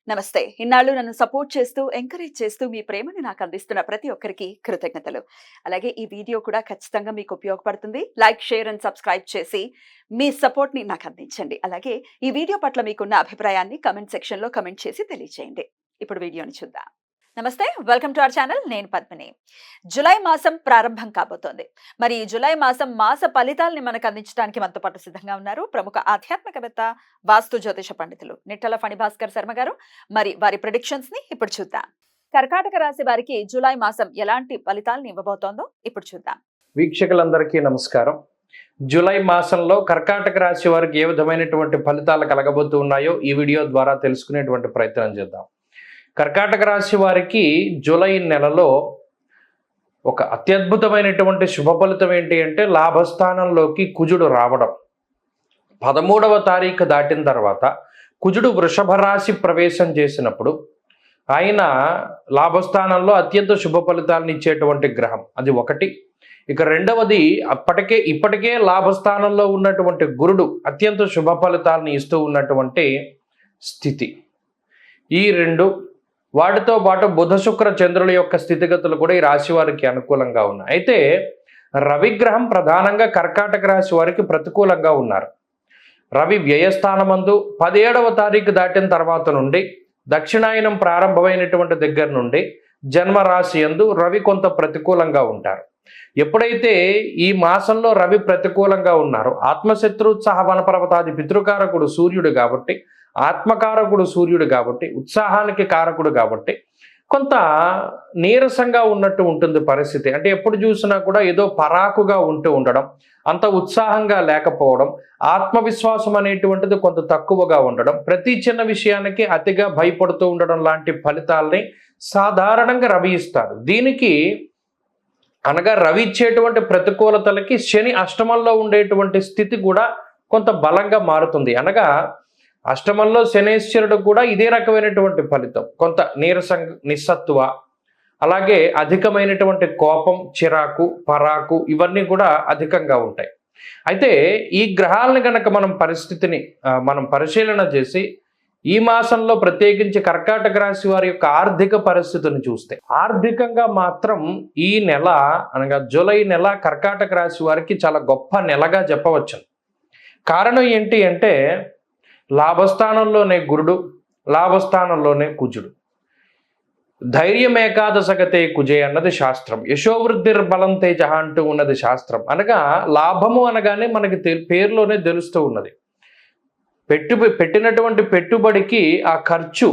నమస్తే. ఇన్నాళ్ళు నన్ను సపోర్ట్ చేస్తూ, ఎంకరేజ్ చేస్తూ మీ ప్రేమని నాకు అందిస్తున్న ప్రతి ఒక్కరికి కృతజ్ఞతలు. అలాగే ఈ వీడియో కూడా ఖచ్చితంగా మీకు ఉపయోగపడుతుంది. లైక్, షేర్ అండ్ సబ్స్క్రైబ్ చేసి మీ సపోర్ట్‌ని నాకు అందించండి. అలాగే ఈ వీడియో పట్ల మీకున్న అభిప్రాయాన్ని కామెంట్ సెక్షన్‌లో కామెంట్ చేసి తెలియజేయండి. ఇప్పుడు వీడియోని చూద్దాం. నమస్తే. Welcome to our channel. నేను పద్మిని. జులై మాసం ప్రారంభం కాబోతోంది. మరి ఈ జులై మాసం మాస ఫలితాల్ని మనకు అందించడానికి మనతో పాటు సిద్ధంగా ఉన్నారు ప్రముఖ ఆధ్యాత్మికవేత్త, వాస్తు జ్యోతిష పండితులు నిట్టల ఫణిభాస్కర్ శర్మ గారు. మరి వారి ప్రెడిక్షన్స్ ని ఇప్పుడు చూద్దాం. కర్కాటక రాశి వారికి జులై మాసం ఎలాంటి ఫలితాలను ఇవ్వబోతోందో ఇప్పుడు చూద్దాం. వీక్షకులందరికీ నమస్కారం. జూలై మాసంలో కర్కాటక రాశి వారికి ఏ విధమైనటువంటి ఫలితాలు కలగబోతూ ఉన్నాయో ఈ వీడియో ద్వారా తెలుసుకునేటువంటి ప్రయత్నం చేద్దాం. కర్కాటక రాశి వారికి జూలై నెలలో ఒక అత్యద్భుతమైనటువంటి శుభ ఫలితం ఏంటి అంటే లాభస్థానంలోకి కుజుడు రావడం. 13వ తారీఖు దాటిన తర్వాత కుజుడు వృషభ రాశి ప్రవేశం చేసినప్పుడు ఆయన లాభస్థానంలో అత్యంత శుభ ఫలితాలను ఇచ్చేటువంటి గ్రహం. అది ఒకటి. ఇక రెండవది ఇప్పటికే లాభస్థానంలో ఉన్నటువంటి గురుడు అత్యంత శుభ ఫలితాలను ఇస్తూ ఉన్నటువంటి స్థితి. ఈ రెండు వాటితో పాటు బుధ శుక్ర చంద్రుల యొక్క స్థితిగతులు కూడా ఈ రాశి వారికి అనుకూలంగా ఉన్నాయి. అయితే రవిగ్రహం ప్రధానంగా కర్కాటక రాశి వారికి ప్రతికూలంగా ఉన్నారు. రవి వ్యయస్థానమందు 17వ తారీఖు దాటిన తర్వాత నుండి దక్షిణాయనం ప్రారంభమైనటువంటి దగ్గర నుండి జన్మరాశి యందు రవి కొంత ప్రతికూలంగా ఉంటారు. ఎప్పుడైతే ఈ మాసంలో రవి ప్రతికూలంగా ఉన్నారో ఆత్మశత్రుత్సాహ వనపర్వతాది పితృకారకుడు సూర్యుడు కాబట్టి, ఆత్మకారకుడు సూర్యుడు కాబట్టి, ఉత్సాహానికి కారకుడు కాబట్టి కొంత నీరసంగా ఉన్నట్టు ఉంటుంది పరిస్థితి. అంటే ఎప్పుడు చూసినా కూడా ఏదో పరాకుగా ఉండడం, అంత ఉత్సాహంగా లేకపోవడం, ఆత్మవిశ్వాసం అనేటువంటిది కొంత తక్కువగా ఉండడం, ప్రతి చిన్న విషయానికి అతిగా భయపడుతూ ఉండడం లాంటి ఫలితాలని సాధారణంగా రవి ఇస్తారు. దీనికి అనగా రవి ఇచ్చేటువంటి ప్రతికూలతలకి శని అష్టమంలో ఉండేటువంటి స్థితి కూడా కొంత బలంగా మారుతుంది. అనగా అష్టమంలో శనేశ్వరుడు కూడా ఇదే రకమైనటువంటి ఫలితం. కొంత నిస్సత్వ, అలాగే అధికమైనటువంటి కోపం, చిరాకు, పరాకు ఇవన్నీ కూడా అధికంగా ఉంటాయి. అయితే ఈ గ్రహాలను కనుక మనం పరిశీలన చేసి ఈ మాసంలో ప్రత్యేకించి కర్కాటక రాశి వారి యొక్క ఆర్థిక పరిస్థితిని చూస్తే ఆర్థికంగా మాత్రం ఈ నెల అనగా జూలై నెల కర్కాటక రాశి వారికి చాలా గొప్ప నెలగా చెప్పవచ్చు. కారణం ఏంటి అంటే లాభస్థానంలోనే గురుడు, లాభస్థానంలోనే కుజుడు. ధైర్యం ఏకాదశగతే కుజే అన్నది శాస్త్రం. యశోవృద్ధిర్ బలం తేజ అంటూ ఉన్నది శాస్త్రం. అనగా లాభము అనగానే మనకి పేరులోనే తెలుస్తూ ఉన్నది. పెట్టినటువంటి పెట్టుబడికి ఆ ఖర్చు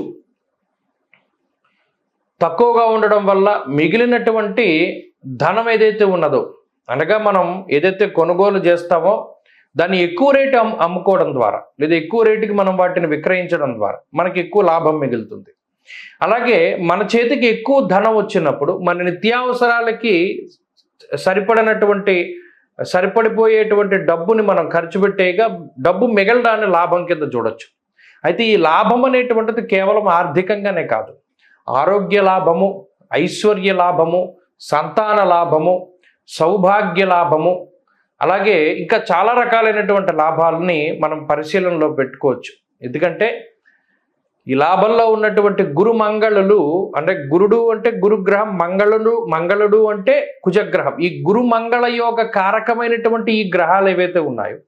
తక్కువగా ఉండడం వల్ల మిగిలినటువంటి ధనం ఏదైతే ఉన్నదో, అనగా మనం ఏదైతే కొనుగోలు చేస్తామో దాన్ని ఎక్కువ రేటు అమ్ముకోవడం ద్వారా లేదా ఎక్కువ రేటుకి మనం వాటిని విక్రయించడం ద్వారా మనకి ఎక్కువ లాభం మిగులుతుంది. అలాగే మన చేతికి ఎక్కువ ధనం వచ్చినప్పుడు మన నిత్యావసరాలకి సరిపడిపోయేటువంటి డబ్బుని మనం ఖర్చు పెట్టేగా డబ్బు మిగలడాన్ని లాభం కింద చూడొచ్చు. అయితే ఈ లాభం అనేటువంటిది కేవలం ఆర్థికంగానే కాదు, ఆరోగ్య లాభము, ఐశ్వర్య లాభము, సంతాన లాభము, సౌభాగ్య లాభము, అలాగే ఇంకా చాలా రకాలైనటువంటి లాభాలని మనం పరిశీలనలో పెట్టుకోవచ్చు. ఎందుకంటే ఈ లాభంలో ఉన్నటువంటి గురు మంగళులు అంటే గురుడు అంటే గురుగ్రహం, మంగళుడు అంటే కుజగ్రహం. ఈ గురు మంగళ యోగ కారకమైనటువంటి ఈ గ్రహాలు ఏవైతే ఉన్నాయో,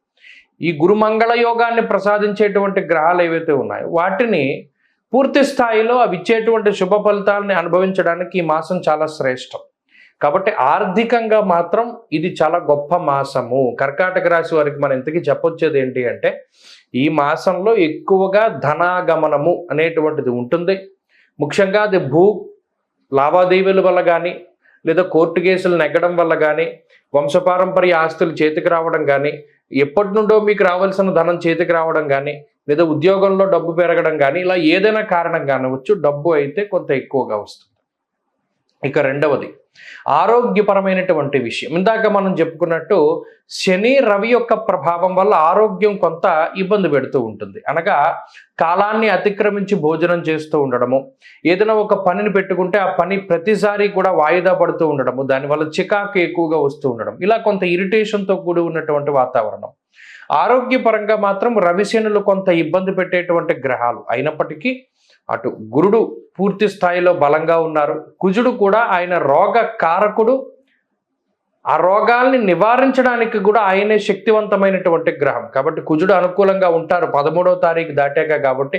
ఈ గురు మంగళ యోగాన్ని ప్రసాదించేటువంటి గ్రహాలు ఏవైతే ఉన్నాయో వాటిని పూర్తి స్థాయిలో అవి ఇచ్చేటువంటి శుభ ఫలితాలని అనుభవించడానికి ఈ మాసం చాలా శ్రేష్టం. కాబట్టి ఆర్థికంగా మాత్రం ఇది చాలా గొప్ప మాసము. కర్కాటక రాశి వారికి మనం ఇంతకీ చెప్పొచ్చేది ఏంటి అంటే ఈ మాసంలో ఎక్కువగా ధనాగమనము అనేటువంటిది ఉంటుంది. ముఖ్యంగా అది భూ లావాదేవీల వల్ల కానీ లేదా కోర్టు కేసులు నెగ్గడం వల్ల కానీ, వంశపారంపర్య ఆస్తులు చేతికి రావడం కానీ, ఎప్పటి నుండో మీకు రావాల్సిన ధనం చేతికి రావడం కానీ, లేదా ఉద్యోగంలో డబ్బు పెరగడం కానీ, ఇలా ఏదైనా కారణం కానివచ్చు డబ్బు అయితే కొంత ఎక్కువగా వస్తుంది. ఇక రెండవది ఆరోగ్యపరమైనటువంటి విషయం. ఇందాక మనం చెప్పుకున్నట్టు శని రవి యొక్క ప్రభావం వల్ల ఆరోగ్యం కొంత ఇబ్బంది పెడుతూ ఉంటుంది. అనగా కాలాన్ని అతిక్రమించి భోజనం చేస్తూ ఉండడము, ఏదైనా ఒక పనిని పెట్టుకుంటే ఆ పని ప్రతిసారి కూడా వాయిదా పడుతూ ఉండడము, దానివల్ల చికాకు ఎక్కువగా వస్తూ ఉండడం, ఇలా కొంత ఇరిటేషన్తో కూడి ఉన్నటువంటి వాతావరణం. ఆరోగ్యపరంగా మాత్రం రవి శనులు కొంత ఇబ్బంది పెట్టేటువంటి గ్రహాలు అయినప్పటికీ అటు గురుడు పూర్తి స్థాయిలో బలంగా ఉన్నారు, కుజుడు కూడా ఆయన రోగ కారకుడు, ఆ రోగాల్ని నివారించడానికి కూడా ఆయనే శక్తివంతమైనటువంటి గ్రహం. కాబట్టి కుజుడు అనుకూలంగా ఉంటారు 13వ తారీఖు దాటాక. కాబట్టి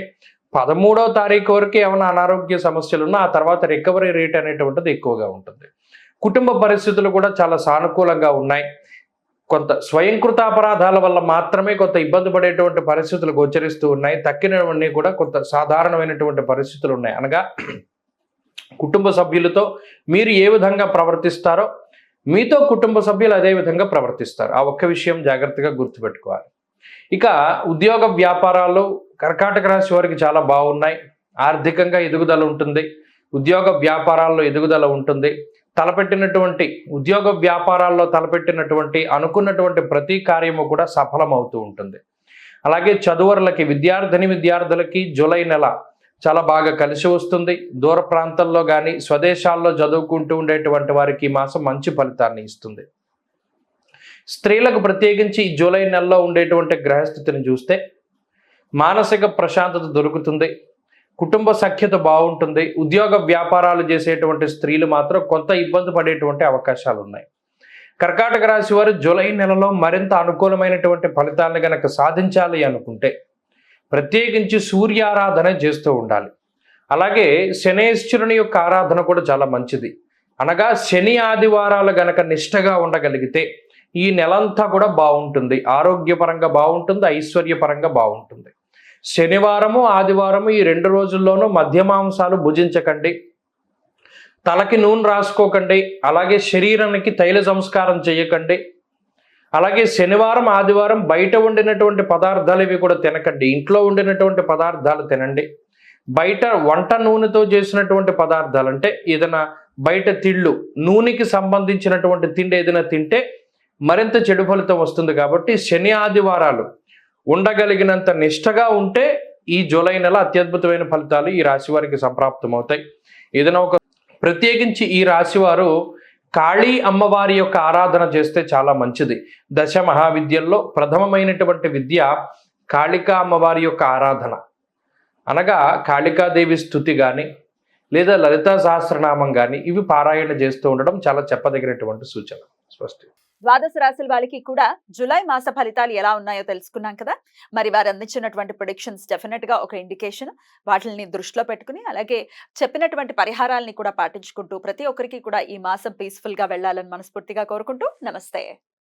13వ తారీఖు వరకు ఏమైనా అనారోగ్య సమస్యలు ఉన్నా ఆ తర్వాత రికవరీ రేట్ అనేటువంటిది ఎక్కువగా ఉంటుంది. కుటుంబ పరిస్థితులు కూడా చాలా సానుకూలంగా ఉన్నాయి. కొంత స్వయంకృత అపరాధాల వల్ల మాత్రమే కొంత ఇబ్బంది పడేటువంటి పరిస్థితులు గోచరిస్తూ ఉన్నాయి. తక్కినవన్నీ కూడా కొంత సాధారణమైనటువంటి పరిస్థితులు ఉన్నాయి. అనగా కుటుంబ సభ్యులతో మీరు ఏ విధంగా ప్రవర్తిస్తారో మీతో కుటుంబ సభ్యులు అదే విధంగా ప్రవర్తిస్తారు. ఆ ఒక్క విషయం జాగ్రత్తగా గుర్తుపెట్టుకోవాలి. ఇక ఉద్యోగ వ్యాపారాలు కర్కాటక రాశి వారికి చాలా బాగున్నాయి. ఆర్థికంగా ఎదుగుదల ఉంటుంది, ఉద్యోగ వ్యాపారాల్లో ఎదుగుదల ఉంటుంది. తలపెట్టినటువంటి ఉద్యోగ వ్యాపారాల్లో తలపెట్టినటువంటి అనుకున్నటువంటి ప్రతి కార్యము కూడా సఫలమవుతూ ఉంటుంది. అలాగే చదువరులకి విద్యార్థులకి జూలై నెల చాలా బాగా కలిసి వస్తుంది. దూర ప్రాంతాల్లో కానీ స్వదేశాల్లో చదువుకుంటూ ఉండేటువంటి వారికి ఈ మాసం మంచి ఫలితాన్ని ఇస్తుంది. స్త్రీలకు ప్రత్యేకించి ఈ జూలై నెలలో ఉండేటువంటి గ్రహస్థితిని చూస్తే మానసిక ప్రశాంతత దొరుకుతుంది, కుటుంబ సఖ్యత బాగుంటుంది. ఉద్యోగ వ్యాపారాలు చేసేటువంటి స్త్రీలు మాత్రం కొంత ఇబ్బంది పడేటువంటి అవకాశాలు ఉన్నాయి. కర్కాటక రాశి వారు జూలై నెలలో మరింత అనుకూలమైనటువంటి ఫలితాలను గనక సాధించాలి అనుకుంటే ప్రత్యేకించి సూర్యారాధన చేస్తూ ఉండాలి. అలాగే శనేశ్వరుని యొక్క ఆరాధన కూడా చాలా మంచిది. అనగా శని ఆదివారాలు గనక నిష్టగా ఉండగలిగితే ఈ నెలంతా కూడా బాగుంటుంది. ఆరోగ్యపరంగా బాగుంటుంది, ఐశ్వర్యపరంగా బాగుంటుంది. శనివారము ఆదివారము ఈ 2 రోజుల్లోనూ మద్యమాంసాలు భుజించకండి, తలకి నూనె రాసుకోకండి, అలాగే శరీరానికి తైల సంస్కారం చేయకండి. అలాగే శనివారం ఆదివారం బయట వండినటువంటి పదార్థాలు ఇవి కూడా తినకండి, ఇంట్లో వండినటువంటి పదార్థాలు తినండి. బయట వంట నూనెతో చేసినటువంటి పదార్థాలు అంటే ఏదైనా బయట తిళ్ళు నూనెకి సంబంధించినటువంటి తిండి ఏదైనా తింటే మరింత చెడు ఫలితం వస్తుంది. కాబట్టి శని ఆదివారాలు ఉండగలిగినంత నిష్టగా ఉంటే ఈ జూలై నెల అత్యద్భుతమైన ఫలితాలు ఈ రాశి వారికి సంప్రాప్తమవుతాయి. ఏదైనా ఒక ప్రత్యేకించి ఈ రాశివారు కాళీ అమ్మవారి యొక్క ఆరాధన చేస్తే చాలా మంచిది. దశ మహావిద్యల్లో ప్రథమమైనటువంటి విద్య కాళికా అమ్మవారి యొక్క ఆరాధన. అనగా కాళికాదేవి స్తుతి కానీ లేదా లలితా సహస్రనామం కానీ ఇవి పారాయణ చేస్తూ ఉండడం చాలా చెప్పదగినటువంటి సూచన. స్పష్టి. ద్వాదశ రాశుల వాళ్ళకి కూడా జూలై మాస ఫలితాలు ఎలా ఉన్నాయో తెలుసుకున్నాం కదా. మరి వారు అందించినటువంటి ప్రొడిక్షన్స్ డెఫినెట్ గా ఒక ఇండికేషన్. వాటిని దృష్టిలో పెట్టుకుని అలాగే చెప్పినటువంటి పరిహారాలని కూడా పాటించుకుంటూ ప్రతి ఒక్కరికి కూడా ఈ మాసం పీస్ఫుల్ గా వెళ్ళాలని మనస్ఫూర్తిగా కోరుకుంటూ నమస్తే.